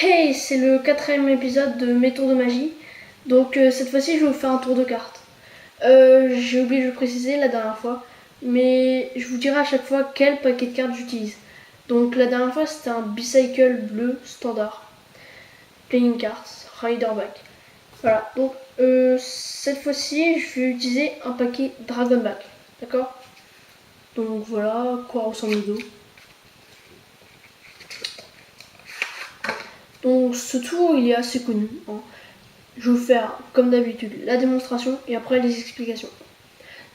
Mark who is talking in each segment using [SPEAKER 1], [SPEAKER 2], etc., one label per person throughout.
[SPEAKER 1] Hey, c'est le 4e épisode de Mes tours de magie. Donc cette fois-ci, je vais vous faire un tour de cartes. J'ai oublié de le préciser la dernière fois, mais je vous dirai à chaque fois quel paquet de cartes j'utilise. Donc la dernière fois, c'était un Bicycle bleu standard. Playing Cards, Riderback. Voilà, donc cette fois-ci, je vais utiliser un paquet Dragonback. D'accord? Donc voilà à quoi ressemble le dos. Donc ce tour, il est assez connu. Hein. Je vais vous faire, comme d'habitude, la démonstration et après les explications.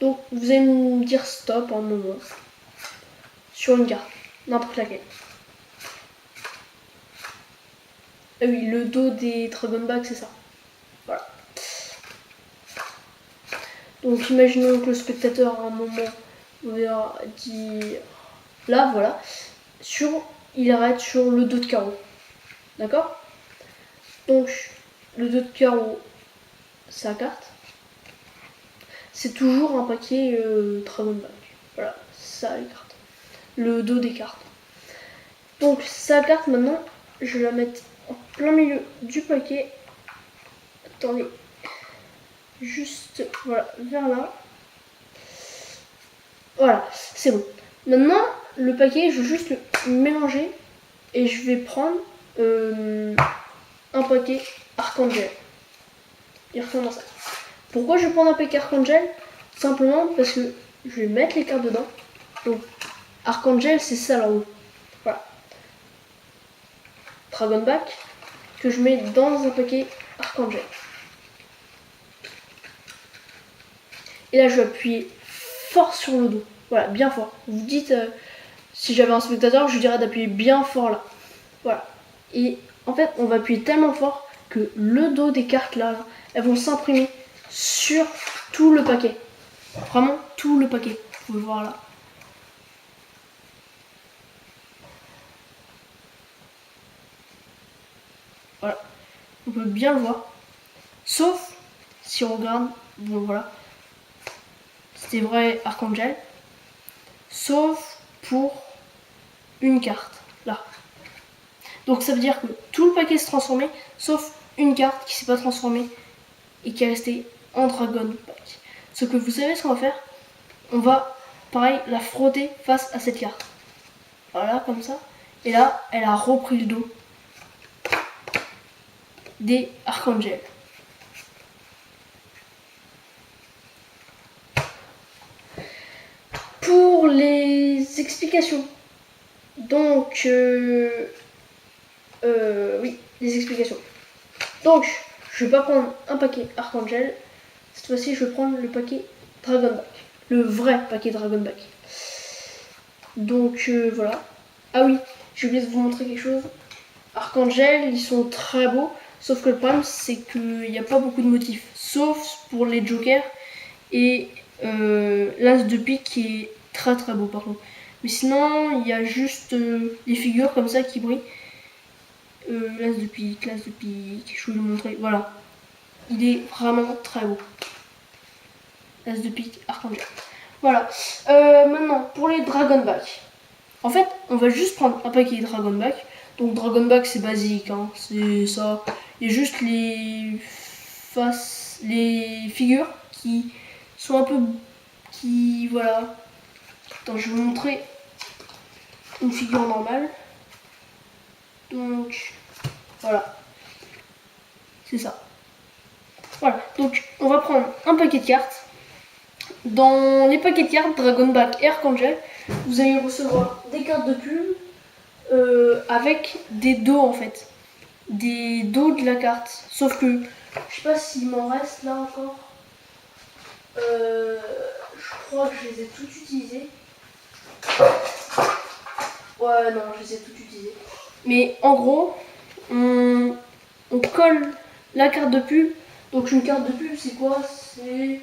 [SPEAKER 1] Donc vous allez me dire stop en un moment. Sur une carte, n'importe laquelle. Ah oui, le dos des Dragonback, c'est ça. Voilà. Donc imaginons que le spectateur à un moment va dire là, voilà. Il arrête sur le dos de carreau. D'accord? Donc le dos de carreau, sa carte. C'est toujours un paquet Dragonback. Voilà, ça les cartes. Le dos des cartes. Donc sa carte maintenant, je vais la mettre en plein milieu du paquet. Attendez, juste voilà, vers là. Voilà, c'est bon. Maintenant, le paquet, je vais juste le mélanger et je vais prendre un paquet Archangel. Il ressemble à ça. Pourquoi je vais prendre un paquet Archangel? Simplement parce que je vais mettre les cartes dedans. Donc, Archangel, c'est ça là-haut. Voilà. Dragonback, que je mets dans un paquet Archangel. Et là, je vais appuyer fort sur le dos. Voilà, bien fort. Vous dites, si j'avais un spectateur, je dirais d'appuyer bien fort là. Voilà. Et en fait, on va appuyer tellement fort que le dos des cartes là, elles vont s'imprimer sur tout le paquet. Vraiment tout le paquet. Vous pouvez le voir là. Voilà. On peut bien le voir. Sauf si on regarde, bon voilà. C'était vrai Archangel. Sauf pour une carte, là. Donc ça veut dire que tout le paquet s'est transformé, sauf une carte qui s'est pas transformée et qui est restée en Dragonback. Ce que vous savez ce qu'on va faire, on va, pareil, la frotter face à cette carte. Voilà, comme ça. Et là, elle a repris le dos des Archangel. Pour les explications, donc, oui, les explications. Donc, je vais pas prendre un paquet Archangel. Cette fois-ci, je vais prendre le paquet Dragonback. Le vrai paquet Dragonback. Donc, voilà. Ah oui, j'ai oublié de vous montrer quelque chose. Archangel, ils sont très beaux. Sauf que le problème, c'est qu'il n'y a pas beaucoup de motifs. Sauf pour les jokers et l'as de pique qui est très très beau par contre. Mais sinon, il y a juste les figures comme ça qui brillent. L'as de pique, je vais vous le montrer. Voilà. Il est vraiment très beau. L'as de pique, Archangel. Voilà. Maintenant, pour les Dragonback. En fait, on va juste prendre un paquet Dragonback. Donc Dragonback, c'est basique. Hein. C'est ça. Il y a juste les faces, les figures qui sont un peu... qui... voilà. Attends, je vais vous montrer une figure normale. Donc, voilà. C'est ça. Voilà. Donc, on va prendre un paquet de cartes. Dans les paquets de cartes Dragonback et Archangel, vous allez recevoir des cartes de pub avec des dos en fait. Des dos de la carte. Sauf que, je sais pas s'il m'en reste là encore. Je crois que je les ai toutes utilisées. Ouais, non, je les ai toutes utilisées. Mais en gros, on colle la carte de pub. Donc une carte de pub, c'est quoi? C'est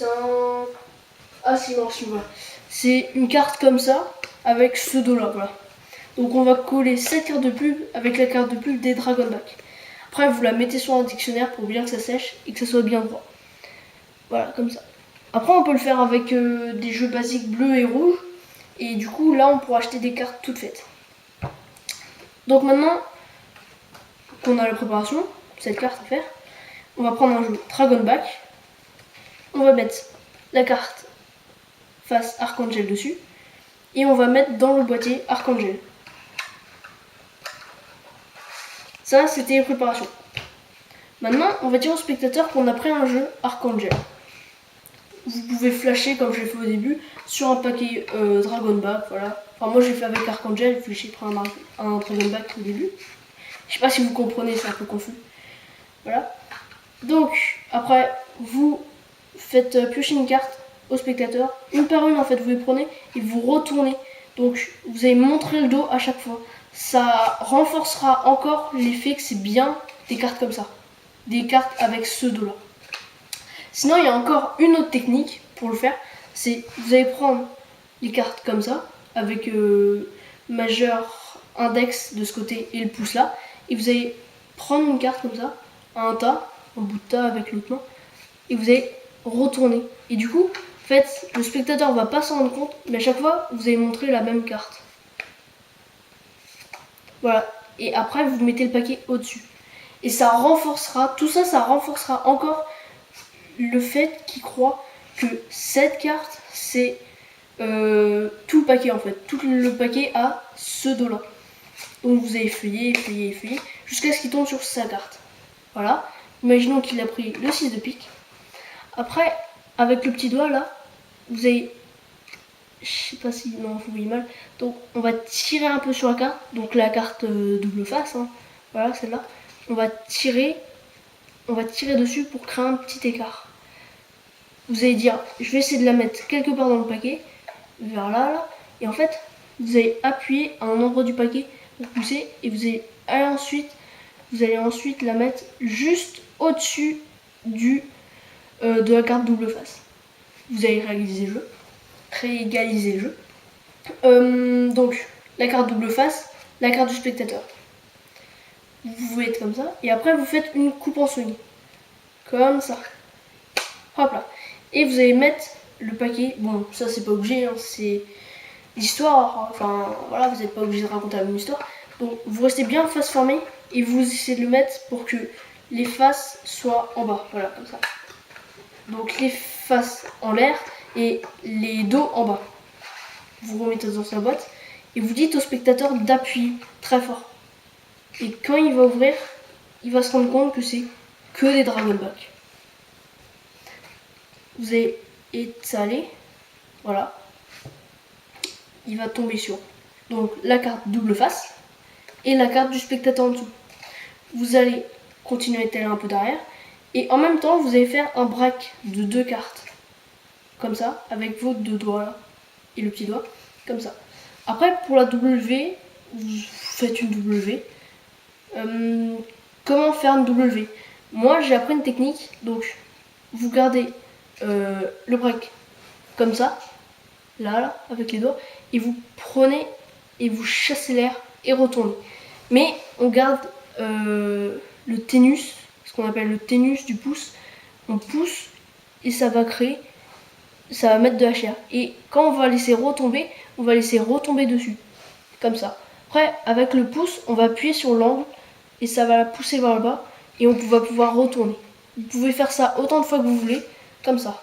[SPEAKER 1] un... Ah si, non, si, voilà. C'est une carte comme ça, avec ce dos-là, voilà. Donc on va coller cette carte de pub avec la carte de pub des Dragonback. Après, vous la mettez sur un dictionnaire pour bien que ça sèche et que ça soit bien droit. Voilà, comme ça. Après, on peut le faire avec des jeux basiques bleus et rouges. Et du coup, là, on pourra acheter des cartes toutes faites. Donc maintenant, qu'on a la préparation, cette carte à faire, on va prendre un jeu Dragon Back, on va mettre la carte face Archangel dessus, et on va mettre dans le boîtier Archangel. Ça, c'était les préparations. Maintenant, on va dire au spectateur qu'on a pris un jeu Archangel. Vous pouvez flasher, comme j'ai fait au début, sur un paquet Dragon Back, voilà. Enfin, moi j'ai fait avec Archangel, puis j'ai pris un Dragon Back au début. Je sais pas si vous comprenez, c'est un peu confus. Voilà. Donc, après, vous faites piocher une carte au spectateur. Une par une, en fait, vous les prenez et vous retournez. Donc, vous allez montrer le dos à chaque fois. Ça renforcera encore l'effet que c'est bien des cartes comme ça. Des cartes avec ce dos-là. Sinon, il y a encore une autre technique pour le faire. C'est, vous allez prendre les cartes comme ça, avec majeur, index de ce côté et le pouce là. Et vous allez prendre une carte comme ça, un tas, un bout de tas avec l'autre main. Et vous allez retourner. Et du coup, en fait, le spectateur ne va pas s'en rendre compte, mais à chaque fois, vous allez montrer la même carte. Voilà. Et après, vous mettez le paquet au-dessus. Et ça renforcera, tout ça, ça renforcera encore le fait qu'il croit que cette carte, c'est tout le paquet en fait. Tout le paquet a ce dos-là. Donc vous allez feuiller, jusqu'à ce qu'il tombe sur sa carte. Voilà. Imaginons qu'il a pris le 6 de pique. Après, avec le petit doigt là, vous allez... Je sais pas si... Non, vous voyez mal. Donc on va tirer un peu sur la carte. Donc la carte double face. Hein. Voilà, celle-là. On va tirer dessus pour créer un petit écart. Vous allez dire, je vais essayer de la mettre quelque part dans le paquet, vers là, et en fait, vous allez appuyer à un endroit du paquet pour pousser, et vous allez ensuite la mettre juste au-dessus de la carte double face. Vous allez réégaliser le jeu. Donc, la carte double face, la carte du spectateur. Vous pouvez être comme ça, et après vous faites une coupe en semi. Comme ça. Hop là. Et vous allez mettre le paquet. Bon, ça c'est pas obligé, hein, c'est l'histoire. Enfin, voilà, vous n'êtes pas obligé de raconter la même histoire. Donc, vous restez bien face fermée et vous essayez de le mettre pour que les faces soient en bas. Voilà, comme ça. Donc, les faces en l'air et les dos en bas. Vous remettez dans sa boîte et vous dites au spectateur d'appuyer très fort. Et quand il va ouvrir, il va se rendre compte que c'est que des Dragon Back. Vous allez étaler, voilà. Il va tomber sur donc la carte double face et la carte du spectateur en dessous. Vous allez continuer à étaler un peu derrière et en même temps vous allez faire un break de 2 cartes comme ça avec vos 2 doigts là et le petit doigt comme ça. Après pour la W, vous faites une W. Comment faire une W? Moi j'ai appris une technique, donc vous gardez le break comme ça, là, avec les doigts, et vous prenez et vous chassez l'air et retournez. Mais on garde le ténus, ce qu'on appelle le ténus du pouce. On pousse et ça va mettre de la chair. Et quand on va laisser retomber, on va laisser retomber dessus, comme ça. Après, avec le pouce, on va appuyer sur l'angle et ça va la pousser vers le bas et on va pouvoir retourner. Vous pouvez faire ça autant de fois que vous voulez, comme ça.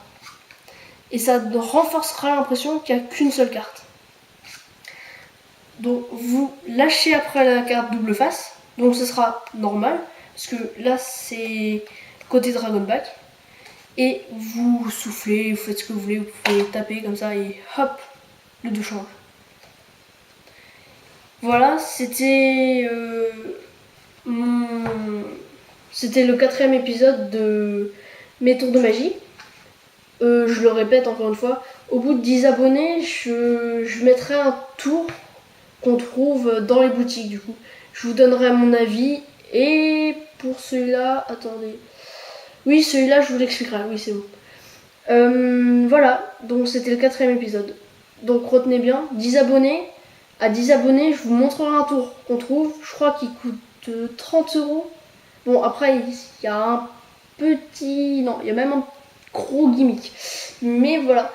[SPEAKER 1] Et ça renforcera l'impression qu'il n'y a qu'une seule carte. Donc vous lâchez après la carte double face, donc ce sera normal, parce que là c'est côté Dragon Back. Et vous soufflez, vous faites ce que vous voulez, vous pouvez taper comme ça et hop, le dos change. Voilà, c'était le 4e épisode de Mes tours de magie. Je le répète encore une fois, au bout de 10 abonnés, je mettrai un tour qu'on trouve dans les boutiques du coup. Je vous donnerai mon avis et pour celui-là, attendez. Oui, celui-là, je vous l'expliquerai, oui c'est bon. Voilà, donc c'était le 4e épisode. Donc retenez bien, 10 abonnés. À 10 abonnés, je vous montrerai un tour qu'on trouve. Je crois qu'il coûte 30 €. Bon, après, il y a un petit... Non, il y a même un gros gimmick. Mais voilà,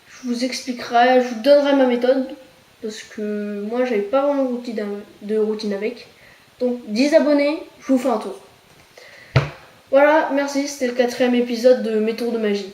[SPEAKER 1] je vous expliquerai, je vous donnerai ma méthode. Parce que moi, j'avais pas vraiment de routine avec. Donc 10 abonnés, je vous fais un tour. Voilà, merci, c'était le 4e épisode de Mes tours de magie.